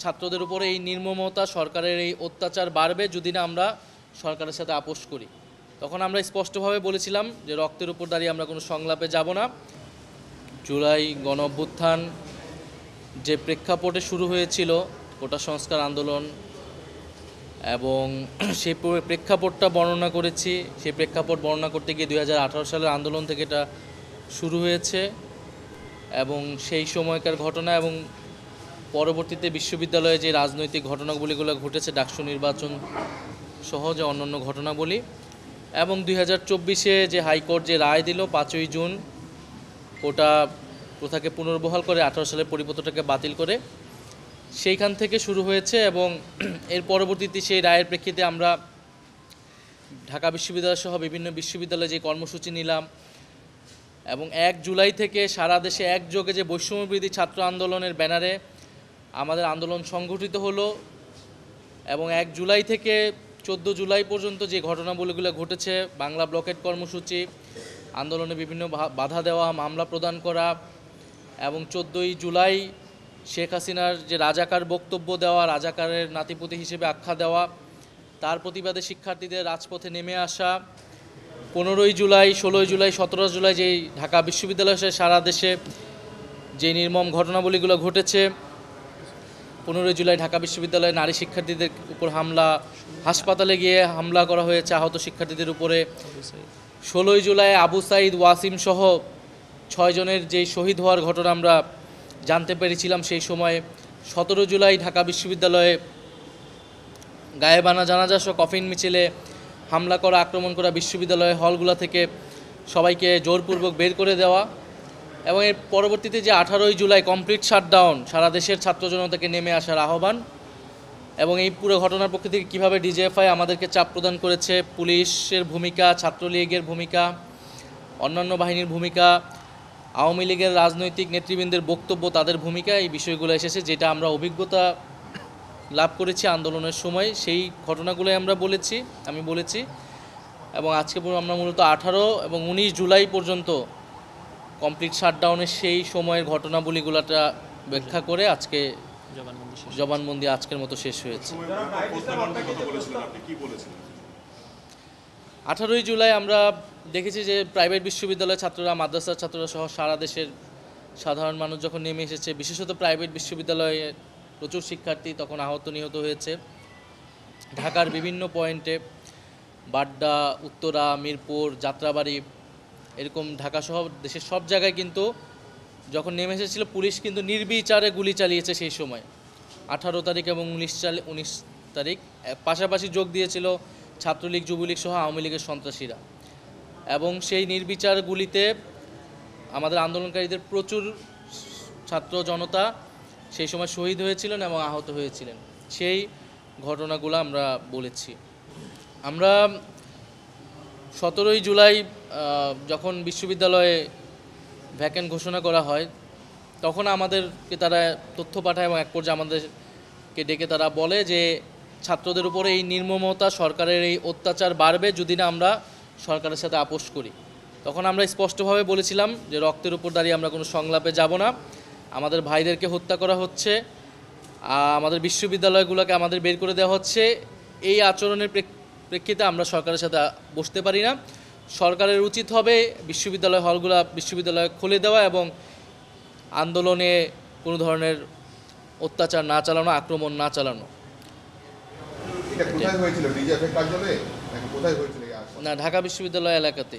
ছাত্রদের উপরে এই নির্মমতা, সরকারের এই অত্যাচার বাড়বে যদি না আমরা সরকারের সাথে আপোষ করি। তখন আমরা স্পষ্টভাবে বলেছিলাম যে রক্তের উপর দাঁড়িয়ে আমরা কোনো সংলাপে যাব না। জুলাই গণঅভ্যুত্থান যে প্রেক্ষাপটে শুরু হয়েছিল, কোটা সংস্কার আন্দোলন, এবং সেই প্রেক্ষাপটটা বর্ণনা করেছি। সেই প্রেক্ষাপট বর্ণনা করতে গিয়ে 2018 সালের আন্দোলন থেকে এটা শুরু হয়েছে এবং সেই সময়কার ঘটনা এবং পরবর্তীতে বিশ্ববিদ্যালয়ে যে রাজনৈতিক ঘটনাগুলিগুলো ঘটেছে, ডাকসু নির্বাচন সহ যে অন্যান্য ঘটনাবলী, এবং 2024-এ যে হাইকোর্ট যে রায় দিল 5ই জুন কোটা প্রথাকে পুনর্বহাল করে 18 সালের পরিপত্রটাকে বাতিল করে, সেইখান থেকে শুরু হয়েছে। এবং এর পরবর্তীতে সেই রায়ের প্রেক্ষিতে আমরা ঢাকা বিশ্ববিদ্যালয় সহ বিভিন্ন বিশ্ববিদ্যালয়ে যে কর্মসূচি নিলাম এবং 1 জুলাই থেকে সারা দেশে একযোগে যে বৈষম্যবিরোধী ছাত্র আন্দোলনের ব্যানারে আমাদের আন্দোলন সংগঠিত হলো এবং 1 জুলাই থেকে 14 জুলাই পর্যন্ত যে ঘটনাবলীগুলো ঘটেছে, বাংলা ব্লকেট কর্মসূচি, আন্দোলনে বিভিন্ন বাধা দেওয়া, মামলা প্রদান করা, এবং 14ই জুলাই শেখ হাসিনার যে রাজাকার বক্তব্য দেওয়া, রাজাকারের নাতিপুতি হিসেবে আখ্যা দেওয়া, তার প্রতিবাদে শিক্ষার্থীদের রাজপথে নেমে আসা, 15ই জুলাই, 16ই জুলাই, 17 জুলাই যেই ঢাকা বিশ্ববিদ্যালয় সারা দেশে যে নির্মম ঘটনাবলীগুলো ঘটেছে, 15ই জুলাই ঢাকা বিশ্ববিদ্যালয়ে নারী শিক্ষার্থীদের উপর হামলা, হাসপাতালে গিয়ে হামলা করা হয়েছে আহত শিক্ষার্থীদের উপরে, 16ই জুলাই আবু সাইদ, ওয়াসিম সহ 6 জনের যেই শহীদ হওয়ার ঘটনা আমরা জানতে পেরেছিলাম সেই সময়ে, 17 জুলাই ঢাকা বিশ্ববিদ্যালয়ে গায়েবানা জানাজা সহ কফিন মিছিলে হামলা করা, আক্রমণ করা, বিশ্ববিদ্যালয়ের হলগুলো থেকে সবাইকে জোরপূর্বক বের করে দেওয়া, এবং এর পরবর্তীতে যে 18ই জুলাই কমপ্লিট শাটডাউন, সারা দেশের ছাত্র জনতাকে নেমে আসার আহ্বান, এবং এই পুরো ঘটনার পক্ষ থেকে কীভাবে ডিজিএফআই আমাদেরকে চাপ প্রদান করেছে, পুলিশের ভূমিকা, ছাত্রলীগের ভূমিকা, অন্যান্য বাহিনীর ভূমিকা, আওয়ামী লীগের রাজনৈতিক নেতৃবৃন্দের বক্তব্য, তাদের ভূমিকা, এই বিষয়গুলো এসেছে, যেটা আমরা অভিজ্ঞতা লাভ করেছি আন্দোলনের সময়, সেই ঘটনাগুলোই আমি বলেছি। এবং আজকে আমরা মূলত 18 এবং 19 জুলাই পর্যন্ত কমপ্লিট শাটডাউনের সেই সময়ের ঘটনাবলীগুলোটা ব্যাখ্যা করে আজকে জবানবন্দি আজকের মতো শেষ হয়েছে। 18ই জুলাই আমরা দেখেছি যে প্রাইভেট বিশ্ববিদ্যালয়ের ছাত্ররা, মাদ্রাসার ছাত্ররা সহ সারা দেশের সাধারণ মানুষ যখন নেমে এসেছে, বিশেষত প্রাইভেট বিশ্ববিদ্যালয়ে প্রচুর শিক্ষার্থী তখন আহত নিহত হয়েছে। ঢাকার বিভিন্ন পয়েন্টে, বাড্ডা, উত্তরা, মিরপুর, যাত্রাবাড়ি, এরকম ঢাকা সহ দেশের সব জায়গায় কিন্তু যখন নেমে এসেছিল, পুলিশ কিন্তু নির্বিচারে গুলি চালিয়েছে সেই সময়, 18 তারিখ এবং 19 তারিখ। পাশাপাশি যোগ দিয়েছিল ছাত্রলীগ, যুবলীগ সহ আওয়ামী লীগের সন্ত্রাসীরা, এবং সেই নির্বিচার গুলিতে আমাদের আন্দোলনকারীদের প্রচুর ছাত্র জনতা সেই সময় শহীদ হয়েছিলেন এবং আহত হয়েছিলেন। সেই ঘটনাগুলো আমরা বলেছি। আমরা 17ই জুলাই যখন বিশ্ববিদ্যালয়ে ভ্যাকেন্ট ঘোষণা করা হয়, তখন আমাদেরকে তারা তথ্য পাঠায় এবং এক পর্যায়ে আমাদেরকে ডেকে তারা বলে যে ছাত্রদের উপরে এই নির্মমতা, সরকারের এই অত্যাচার বাড়বে যদি না আমরা সরকারের সাথে আপোষ করি। তখন আমরা স্পষ্টভাবে বলেছিলাম যে রক্তের উপর দাঁড়িয়ে আমরা কোনো সংলাপে যাব না, আমাদের ভাইদেরকে হত্যা করা হচ্ছে, আমাদের বিশ্ববিদ্যালয়গুলোকে আমাদের বের করে দেওয়া হচ্ছে, এই আচরণের প্রেক্ষিতে আমরা সরকারের সাথে বসতে পারি না। সরকারের উচিত হবে বিশ্ববিদ্যালয় খুলে দেওয়া এবং আন্দোলনে কোনো ধরনের অত্যাচার না চালানো, আক্রমণ না চালানো। না, ঢাকা বিশ্ববিদ্যালয় এলাকাতে।